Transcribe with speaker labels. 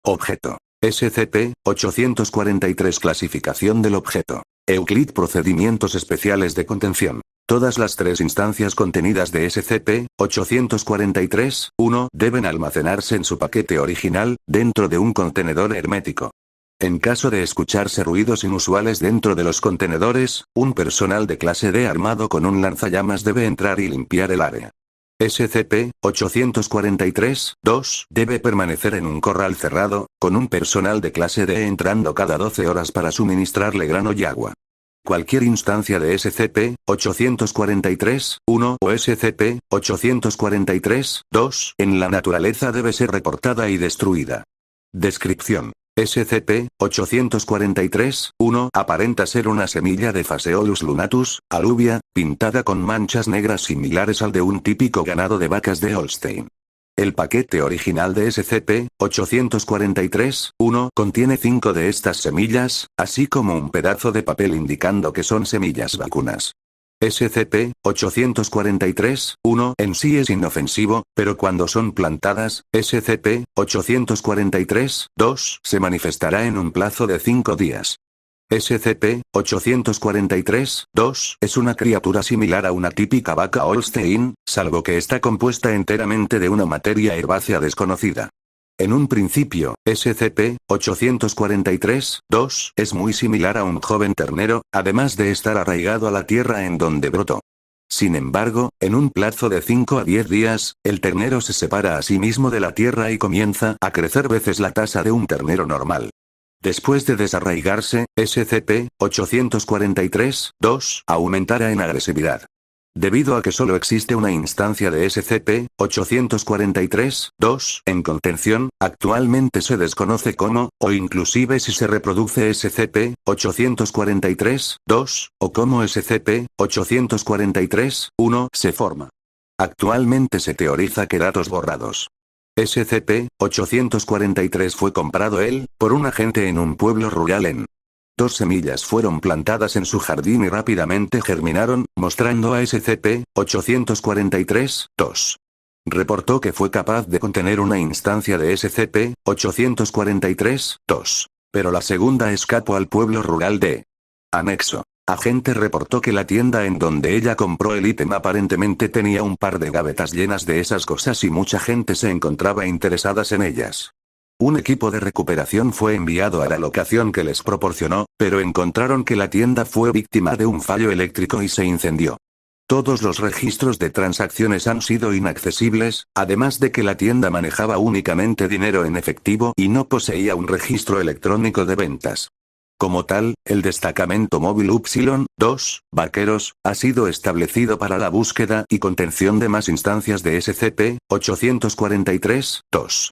Speaker 1: Objeto. SCP-843 Clasificación del objeto. Euclid Procedimientos especiales de contención. Todas las tres instancias contenidas de SCP-843-1 deben almacenarse en su paquete original, dentro de un contenedor hermético. En caso de escucharse ruidos inusuales dentro de los contenedores, un personal de clase D armado con un lanzallamas debe entrar y limpiar el área. SCP-843-2 debe permanecer en un corral cerrado, con un personal de clase D entrando cada 12 horas para suministrarle grano y agua. Cualquier instancia de SCP-843-1 o SCP-843-2 en la naturaleza debe ser reportada y destruida. Descripción. SCP-843-1 aparenta ser una semilla de Phaseolus lunatus, alubia, pintada con manchas negras similares al de un típico ganado de vacas de Holstein. El paquete original de SCP-843-1 contiene 5 de estas semillas, así como un pedazo de papel indicando que son semillas vacunas. SCP-843-1 en sí es inofensivo, pero cuando son plantadas, SCP-843-2 se manifestará en un plazo de 5 días. SCP-843-2 es una criatura similar a una típica vaca Holstein, salvo que está compuesta enteramente de una materia herbácea desconocida. En un principio, SCP-843-2 es muy similar a un joven ternero, además de estar arraigado a la tierra en donde brotó. Sin embargo, en un plazo de 5 a 10 días, el ternero se separa a sí mismo de la tierra y comienza a crecer veces la tasa de un ternero normal. Después de desarraigarse, SCP-843-2 aumentará en agresividad. Debido a que solo existe una instancia de SCP-843-2 en contención, actualmente se desconoce cómo, o inclusive si se reproduce SCP-843-2, o cómo SCP-843-1 se forma. Actualmente se teoriza que datos borrados. SCP-843 fue comprado por un agente en un pueblo rural en 2 semillas fueron plantadas en su jardín y rápidamente germinaron, mostrando a SCP-843-2. Reportó que fue capaz de contener una instancia de SCP-843-2. Pero la segunda escapó al pueblo rural de Anexo. Agente reportó que la tienda en donde ella compró el ítem aparentemente tenía un par de gavetas llenas de esas cosas y mucha gente se encontraba interesadas en ellas. Un equipo de recuperación fue enviado a la locación que les proporcionó, pero encontraron que la tienda fue víctima de un fallo eléctrico y se incendió. Todos los registros de transacciones han sido inaccesibles, además de que la tienda manejaba únicamente dinero en efectivo y no poseía un registro electrónico de ventas. Como tal, el destacamento móvil Upsilon-2, Vaqueros, ha sido establecido para la búsqueda y contención de más instancias de SCP-843-2.